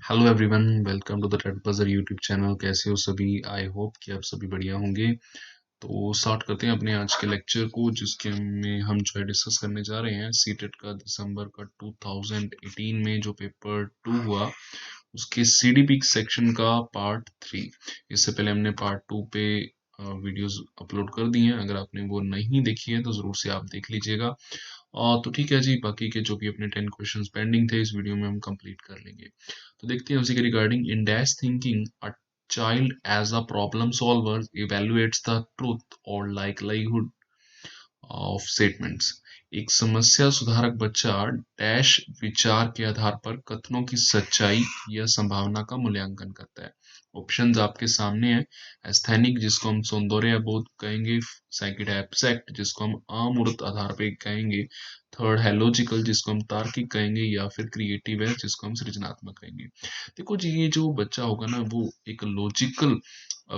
Hello everyone, welcome to the Tech Buzzer YouTube channel. कैसे हो सभी? आई होप कि आप सभी बढ़िया होंगे। तो स्टार्ट करते हैं अपने आज के लेक्चर को, जिसके में हम जो है डिस्कस करने जा रहे हैं सीटेट का दिसंबर का 2018 में जो पेपर 2 हुआ उसके सीडीपी सेक्शन का पार्ट 3। इससे पहले हमने पार्ट 2 पे वीडियोस अपलोड कर दी हैं। अगर आपने वो नहीं देखी है तो ज़रूर से आप देख लीजिएगा। तो ठीक है जी, बाकी के जो भी अपने 10 क्वेश्चंस पेंडिंग थे इस वीडियो में हम कंप्लीट कर लेंगे। तो देखते हैं उसी के regarding. In dash thinking a child as a problem solver evaluates the truth or likelihood of statements। एक समस्या सुधारक बच्चा डैश विचार के आधार पर कथनों की सच्चाई या संभावना का मूल्यांकन करता है। ऑप्शंस आपके सामने है। एस्थेनिक, जिसको हम सौंदर्य बोध कहेंगे। सेकंड है एब्स्ट्रैक्ट, जिसको हम अमूर्त आधार पे कहेंगे। थर्ड है लॉजिकल, जिसको हम तार्किक कहेंगे। या फिर क्रिएटिव है, जिसको हम सृजनात्मक कहेंगे। देखो जी, ये जो बच्चा होगा ना वो एक लॉजिकल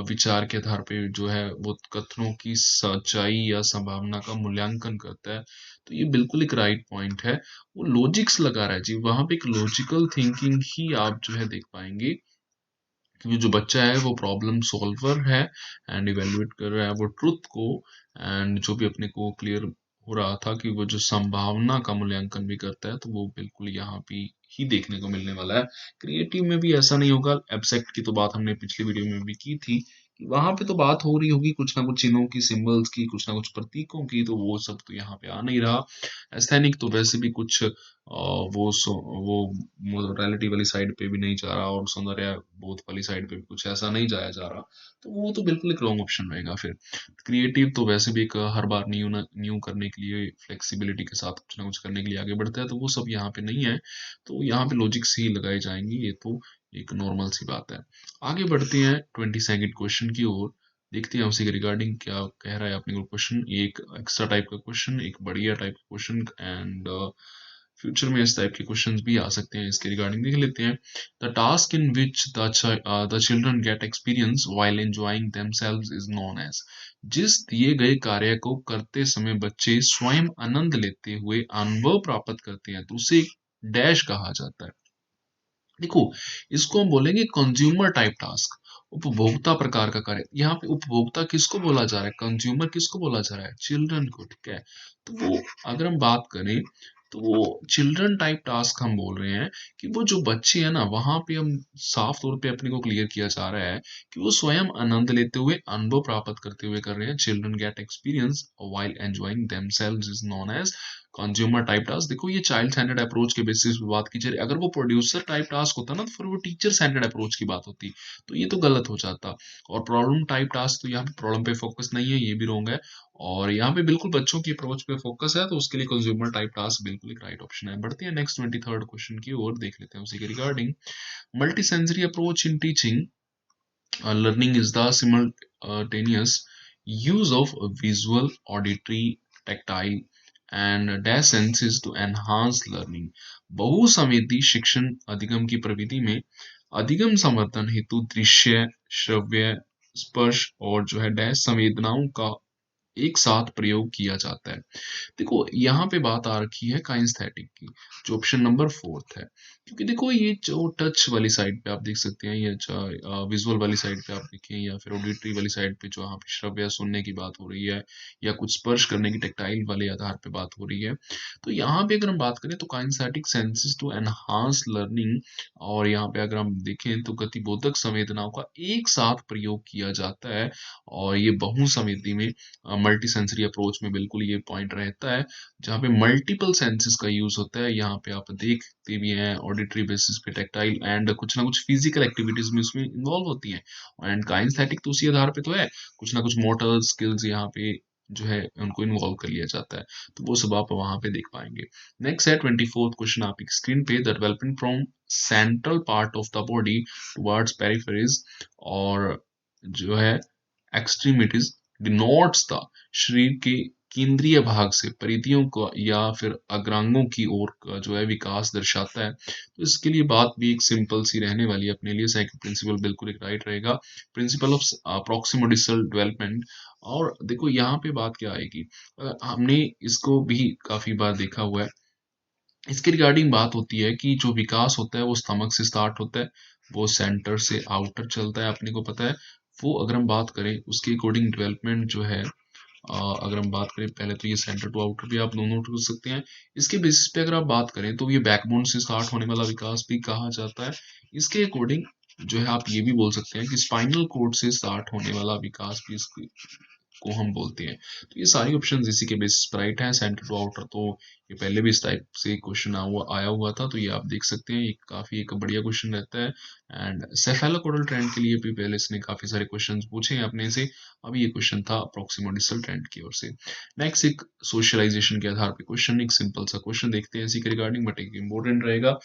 विचार के आधार पे जो है वो कथनों की सच्चाई या संभावना का मूल्यांकन करता है। तो ये बिल्कुल एक राइट पॉइंट है। वो लॉजिक्स लगा रहा है जी, वहां पे एक लॉजिकल थिंकिंग ही आप जो है देख पाएंगे। क्योंकि जो बच्चा है वो प्रॉब्लम सॉल्वर है एंड इवेल्युएट कर रहा है वो ट्रुथ को। एंड जो भी अपने को क्लियर हो रहा था कि वो जो संभावना का मूल्यांकन भी करता है, तो वो बिल्कुल यहाँ पे ही देखने को मिलने वाला है। क्रिएटिव में भी ऐसा नहीं होगा। एब्स्ट्रैक्ट की तो बात हमने पिछली वीडियो में भी की थी कि वहां पे तो बात हो रही होगी कुछ ना कुछ चिन्हों की, सिंबल्स की, कुछ ना कुछ प्रतीकों की, तो वो सब तो यहाँ पे आ नहीं रहा। एस्थेनिक तो वैसे भी कुछ वो मोरालिटी वाली साइड पे भी नहीं जा रहा और सौंदर्य बोध वाली साइड पे भी कुछ ऐसा नहीं जाया जा रहा। तो वो तो बिल्कुल एक रॉन्ग ऑप्शन रहेगा। फिर क्रिएटिव तो वैसे भी एक हर बार न्यू करने के लिए, फ्लेक्सिबिलिटी के साथ कुछ ना कुछ करने के लिए आगे बढ़ता है, तो वो सब यहाँ पे नहीं है। तो यहाँ पे लॉजिक्स ही लगाए जाएंगे, ये तो एक नॉर्मल सी बात है। आगे बढ़ते हैं 22nd क्वेश्चन की ओर। देखते हैं उसी के रिगार्डिंग क्या कह रहा है अपने को क्वेश्चन। एक एक्स्ट्रा टाइप का क्वेश्चन, एक बढ़िया टाइप का क्वेश्चन, एंड फ्यूचर में इस टाइप के क्वेश्चंस भी आ सकते हैं। इसके रिगार्डिंग देख लेते हैं। The task in which the children get experience while enjoying themselves is known as. जिस दिए गए कार्य को करते समय बच्चे स्वयं आनंद लेते हुए अनुभव प्राप्त करते हैं, तो उसे डैश कहा जाता है। देखो, इसको हम बोलेंगे कंज्यूमर टाइप टास्क, उपभोक्ता प्रकार का कार्य। यहाँ पे उपभोक्ता किसको बोला जा रहा है, कंज्यूमर किसको बोला जा रहा है, चिल्ड्रन को। ठीक है, तो वो अगर हम बात करें तो वो चिल्ड्रन टाइप टास्क हम बोल रहे हैं कि वो जो बच्चे हैं ना, वहां पे हम साफ तौर पे अपने को क्लियर किया जा रहा है कि वो स्वयं आनंद लेते हुए, अनुभव प्राप्त करते हुए कर रहे हैं। Children get experience while enjoying themselves is known as consumer type task. देखो, ये चाइल्ड सेंटर्ड अप्रोच के बेसिस पे बात की जाए। अगर वो प्रोड्यूसर टाइप टास्क होता ना, तो फिर वो टीचर सेंटर्ड अप्रोच की बात होती, तो ये तो गलत हो जाता। और प्रॉब्लम टाइप टास्क, तो यहाँ पे प्रॉब्लम पे फोकस नहीं है, ये भी रॉन्ग है। और यहाँ पे बिल्कुल बच्चों की अप्रोच पे फोकस है, तो उसके लिए कंज्यूमर टाइप टास्क बिल्कुल एक राइट ऑप्शन है। बढ़ते हैं नेक्स्ट 23rd क्वेश्चन की ओर, देख लेते हैं उसी के regarding. Multi sensory approach in teaching learning is the simultaneous use of visual, auditory, tactile, and dash senses to enhance learning। बहुसंवेदी शिक्षण अधिगम की प्रविधि में अधिगम समर्थन हेतु दृश्य, श्रव्य, स्पर्श और जो है डैश संवेदनाओं का एक साथ प्रयोग किया जाता है। देखो, यहाँ पे बात आ रखी है काइनेस्थेटिक की, जो ऑप्शन नंबर 4th है। क्योंकि देखो, ये जो टच वाली साइड पे आप देख सकते हैं, या विजुअल वाली साइड पे आप देखें, या फिर ऑडिटरी वाली साइड पे जो यहाँ पे श्रव्य सुनने की बात हो रही है, या कुछ स्पर्श करने की टेक्टाइल वाले आधार पे बात हो रही है। तो यहाँ पे अगर हम बात करें तो kinesthetic senses to enhance learning, और यहाँ पे अगर हम देखें तो गतिबोधक संवेदनाओं का एक साथ प्रयोग किया जाता है। और ये बहुसंवेदी में, मल्टी सेंसरी अप्रोच में बिल्कुल ये पॉइंट रहता है, जहाँ पे मल्टीपल सेंसेस का यूज होता है। यहाँ पे आप देखते भी हैं ऑडिटरी बेसिस पे, टेक्टाइल एंड कुछ ना कुछ फिजिकल एक्टिविटीज में उसमें इन्वॉल्व होती हैं। एंड काइनेस्थेटिक तो उसी आधार पे तो है, कुछ ना कुछ मोटर स्किल्स यहाँ पे जो है उनको इन्वॉल्व कर लिया जाता है। तो वो सब आप वहां पे देख पाएंगे। नेक्स्ट है 24th क्वेश्चन आपकी स्क्रीन पे। The development from central part of the body towards peripheries, और जो है एक्सट्रीमिटीज डिनोट्स द शरीर के केंद्रीय भाग से परिधियों को या फिर अग्रांगों की ओर का जो है विकास दर्शाता है। तो इसके लिए बात भी एक सिंपल सी रहने वाली है अपने लिए। सेकंड प्रिंसिपल बिल्कुल एक राइट रहेगा, प्रिंसिपल ऑफ प्रॉक्सिमोडिसल डेवलपमेंट। और देखो, यहाँ पे बात क्या आएगी, हमने इसको भी काफी बार देखा हुआ है इसके रिगार्डिंग बात होती है कि जो विकास होता है वो स्टमक से स्टार्ट होता है, वो सेंटर से आउटर चलता है, अपने को पता है। वो अगर हम बात करें उसके अकॉर्डिंग डेवलपमेंट जो है, अगर हम बात करें पहले तो ये सेंटर टू आउटर भी आप दोनों नोट कर सकते हैं। इसके बेसिस पे अगर आप बात करें तो ये बैकबोन से स्टार्ट होने वाला विकास भी कहा जाता है। इसके अकॉर्डिंग जो है आप ये भी बोल सकते हैं कि स्पाइनल कोड से स्टार्ट होने वाला विकास भी इसको को हम बोलते हैं। तो ये सारी ऑप्शंस इसी के बेसिस पर राइट है। सेंटर टू आउटर तो ये पहले भी इस टाइप से क्वेश्चन आया हुआ था, तो ये आप देख सकते हैं, ये काफी एक बढ़िया क्वेश्चन रहता है। एंड सेफेलोकोडल ट्रेंड के लिए भी पहले इसने काफी सारे क्वेश्चंस पूछे हैं अपने से। अभी ये क्वेश्चन था प्रॉक्सिमल डिस्टल ट्रेंड की ओर से। नेक्स्ट एक सोशलाइजेशन के आधार पे क्वेश्चन, एक सिंपल सा क्वेश्चन देखते हैं इसी के रिगार्डिंग, बट एक इंपॉर्टेंट रहेगा।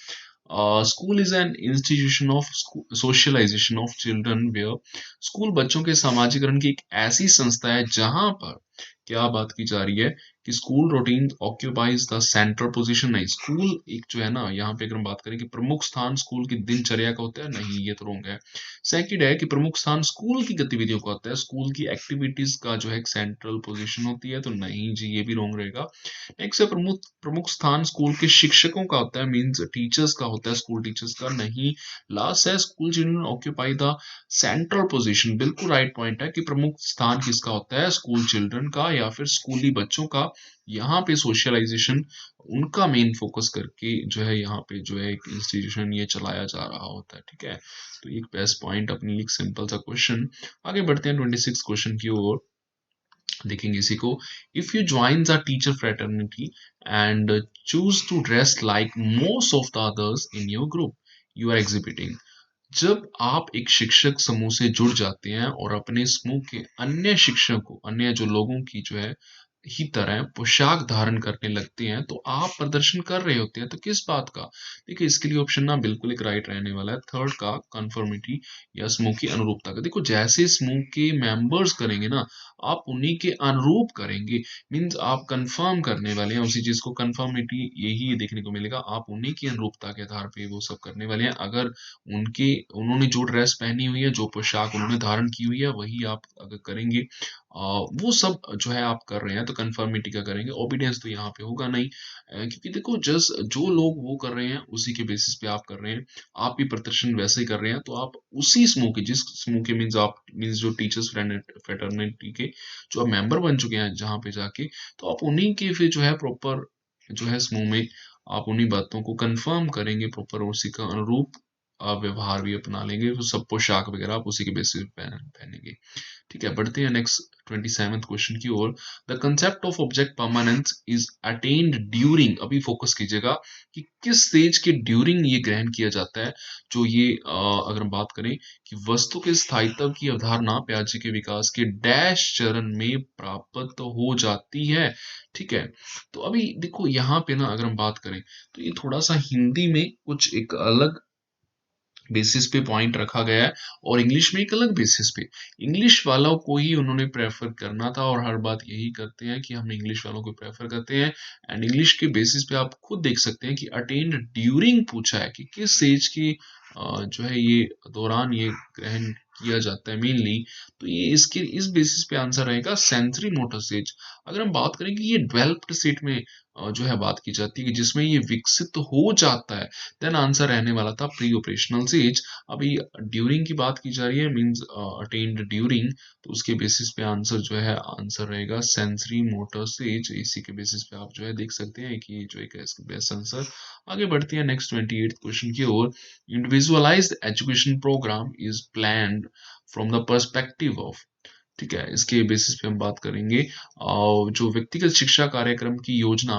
School is an institution of socialisation of children where, school बच्चों के समाजीकरण की एक ऐसी संस्था है जहां पर क्या बात की जा रही है कि school routine occupies the central position. नहीं, स्कूल एक जो है ना, यहाँ पे अगर हम बात करें कि प्रमुख स्थान स्कूल की दिनचर्या का होता है, नहीं ये तो रॉन्ग है। सेकंड है कि प्रमुख स्थान स्कूल की गतिविधियों का होता है, स्कूल की एक्टिविटीज का जो है एक सेंट्रल पोजीशन होती है, तो नहीं जी, ये भी रॉन्ग रहेगा। नेक्स्ट है प्रमुख प्रमुख स्थान स्कूल के शिक्षकों का होता है, मींस टीचर्स का होता है, स्कूल टीचर्स का नहीं। लास्ट है school children occupy the central position, बिल्कुल राइट पॉइंट है कि प्रमुख स्थान किसका होता है, स्कूल चिल्ड्रन का या फिर स्कूली बच्चों का। यहाँ पे सोशलाइजेशन उनका मेन फोकस करके जो है यहाँ पे जो है एक इंस्टीट्यूशन ये चलाया जा रहा होता है, ठीक है। तो एक बेस्ट पॉइंट अपनी एक सिंपल सा क्वेश्चन। आगे बढ़ते हैं 26 क्वेश्चन की ओर, देखेंगे इसी को। If you join the teacher fraternity and choose to dress like most of the others in your group, you are exhibiting. जब आप एक शिक्षक समूह से जुड़ जाते हैं और अपने समूह के अन्य शिक्षकों, अन्य जो लोगों की जो है ही तरह पोशाक धारण करने लगते हैं, तो आप प्रदर्शन कर रहे होते हैं, तो किस बात का। देखिए इसके लिए ऑप्शन ना बिल्कुल एक राइट रहने वाला है, थर्ड का कंफर्मिटी या समूह की अनुरूपता का। देखो जैसे समूह के मेंबर्स करेंगे ना, आप उन्हीं के अनुरूप करेंगे, मीन्स आप कंफर्म करने वाले हैं उसी चीज को। कंफर्मिटी यही देखने को मिलेगा, आप उन्हीं की अनुरूपता के आधार पे वो सब करने वाले हैं। अगर उनके उन्होंने जो ड्रेस पहनी हुई है, जो पोशाक उन्होंने धारण की हुई है, वही आप अगर करेंगे, वो सब जो है आप कर रहे हैं, तो कंफर्मिटी का करेंगे। ओबीडियंस तो यहाँ पे होगा नहीं, क्योंकि देखो जस्ट जो लोग वो कर रहे हैं उसी के बेसिस पे आप कर रहे हैं, आप भी प्रदर्शन वैसे ही कर रहे हैं, तो आप उसी समूह के, जिस समूह के मीन्स आप मीन्स जो टीचर्स फ्रेटर्निटी के जो आप मेंबर बन चुके हैं जहाँ पे जाके, तो आप उन्हीं के फिर जो है प्रॉपर जो है समूह में आप उन्हीं बातों को कंफर्म करेंगे, प्रॉपर उसी का अनुरूप व्यवहार भी अपना लेंगे, तो सब पोशाक वगैरह आप उसी के बेसिस पे पहनेंगे। ठीक है, बढ़ते हैं नेक्स्ट 27th क्वेश्चन की ओर। The concept of object permanence is attained during, अभी फोकस कीजिएगा कि किस स्टेज के ड्यूरिंग ये ग्रहण किया जाता है। जो ये अगर हम बात करें कि वस्तु के स्थायित्व की अवधारणा प्याजे के विकास के डैश चरण में प्राप्त हो जाती है, ठीक है। तो अभी देखो यहाँ पे ना अगर हम बात करें तो ये थोड़ा सा हिंदी में कुछ एक अलग बेसिस पे पॉइंट रखा गया है, और इंग्लिश में एक अलग बेसिस पे। इंग्लिश वालों को ही उन्होंने प्रेफर करना था, और हर बात यही करते हैं कि हम इंग्लिश वालों को प्रेफर करते हैं। एंड इंग्लिश के बेसिस पे आप खुद देख सकते हैं कि अटेन्ड ड्यूरिंग पूछा है कि किस एज की जो है ये दौरान ये ग्रहण किया जाता है मेनली, तो ये इसके इस बेसिस पे आंसर रहेगा सेंसरी मोटर स्टेज। अगर हम बात करें कि ये डेवलप्ड स्टेट में जो है बात की जाती है कि जिसमें ये विकसित हो जाता है, देन आंसर रहने वाला था प्री ऑपरेशनल स्टेज। अभी ड्यूरिंग की बात की जा रही है, मींस अटेन्ड ड्यूरिंग, तो उसके बेसिस पे आंसर जो है आंसर रहेगा सेंसरी मोटर स्टेज। इसी के बेसिस पे आप जो है देख सकते हैं कि जो एक बेस्ट आंसर। आगे बढ़ते हैं नेक्स्ट 28th क्वेश्चन की ओर। Individualised education programme is planned from the perspective of, ठीक है, इसके बेसिस पे हम बात करेंगे। जो व्यक्तिगत शिक्षा कार्यक्रम की योजना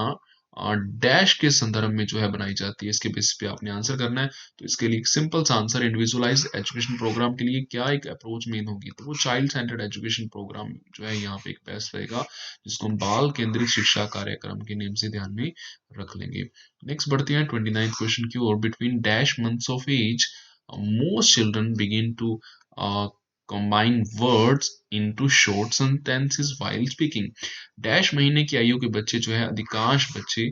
डैश के संदर्भ में जो है बनाई जाती है, इसके बेसिस पे आपने आंसर करना है। तो इसके लिए एक सिंपल सा आंसर, इंडिविजुअलाइज एजुकेशन प्रोग्राम के लिए क्या एक अप्रोच मेन होगी, तो वो चाइल्ड सेंटर्ड एजुकेशन प्रोग्राम जो है यहाँ पे एक बेस्ट रहेगा, जिसको हम बाल केंद्रित शिक्षा कार्यक्रम के नेम से ध्यान में रख लेंगे। नेक्स्ट बढ़ते हैं 29th क्वेश्चन की ओर। Between dash months of age most children begin to combine words into short sentences while speaking। Dash महीने की आयु के बच्चे जो है, अधिकांश बच्चे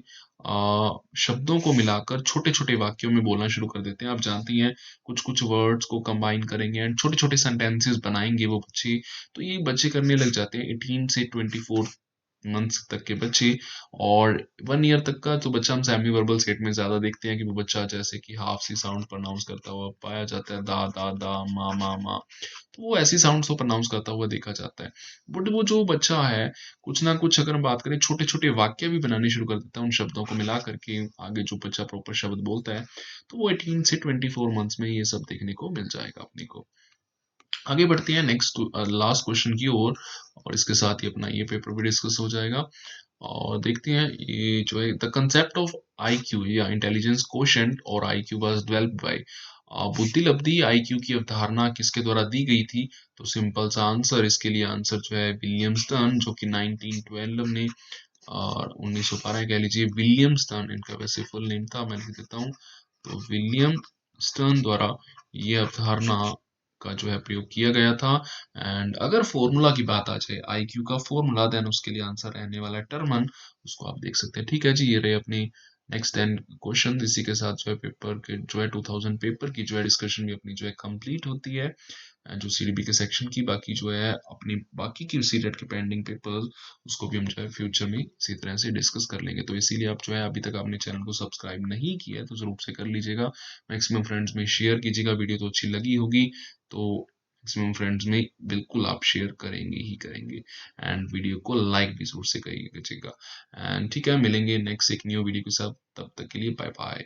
शब्दों को मिलाकर छोटे छोटे वाक्यों में बोलना शुरू कर देते हैं। आप जानती हैं कुछ कुछ वर्ड्स को कंबाइन करेंगे एंड छोटे छोटे सेंटेंसेस बनाएंगे वो बच्चे, तो ये बच्चे करने लग जाते हैं 18 से 24 मंथ्स तक के बच्चे, और 1 ईयर तक का जो बच्चा हम सेमी वर्बल स्टेट में ज़्यादा देखते हैं कि वो बच्चा जैसे कि हाफ सी साउंड प्रोनाउंस करता हुआ पाया जाता है, दा, दा, दा, मा, मा, मा। तो वो ऐसी साउंड्स को प्रोनाउंस करता हुआ देखा जाता है। बट वो जो बच्चा है, कुछ ना कुछ अगर हम बात करें छोटे-छोटे वाक्य भी बनाने शुरू कर देता है उन शब्दों को मिला करके, आगे जो बच्चा प्रॉपर शब्द बोलता है, तो वो 18 से 24 मंथ्स में ये सब देखने को मिल जाएगा अपने को। आगे बढ़ते हैं नेक्स्ट लास्ट क्वेश्चन की ओर, और इसके साथ ही अपना ये पेपर भी डिस्कस हो जाएगा। और देखते हैं ये जो है द कंसेप्ट ऑफ आईक्यू या इंटेलिजेंस कोशेंट और आईक्यू वाज डेवलप्ड बाय, बुद्धि लब्धि आईक्यू की अवधारणा किसके द्वारा दी गई थी? तो सिंपल सा आंसर इसके लिए आंसर जो है विलियम स्टर्न, जो कि 1912 ने और 1912 कह लीजिए, विलियम स्टर्न इनका वैसे फुल नेम था, मैं लिख देता हूँ। तो विलियम स्टर्न द्वारा ये अवधारणा का जो है प्रयोग किया गया था। एंड अगर फॉर्मूला की बात आ जाए, आईक्यू का फॉर्मूला, देन उसके लिए आंसर रहने वाला है टर्मन, उसको आप देख सकते हैं। ठीक है जी, ये रहे अपनी नेक्स्ट 10 क्वेश्चन। इसी के साथ जो है पेपर के जो है 2000 पेपर की जो है डिस्कशन भी अपनी जो है कंप्लीट होती है, जो सीडीबी के सेक्शन की। बाकी जो है अपनी बाकी की सीटेट के पेंडिंग पेपर्स, उसको भी हम जो है फ्यूचर में इसी तरह से डिस्कस कर लेंगे। तो इसीलिए आप जो है अभी तक आपने चैनल को सब्सक्राइब नहीं किया है तो जरूर से कर लीजिएगा। मैक्सिमम फ्रेंड्स में शेयर कीजिएगा, वीडियो तो अच्छी लगी होगी तो मैक्सिमम फ्रेंड्स में बिल्कुल आप शेयर करेंगे ही करेंगे, एंड वीडियो को लाइक भी जरूर से करिएगा। एंड ठीक है, मिलेंगे नेक्स्ट एक न्यू वीडियो के साथ, तब तक के लिए बाय बाय।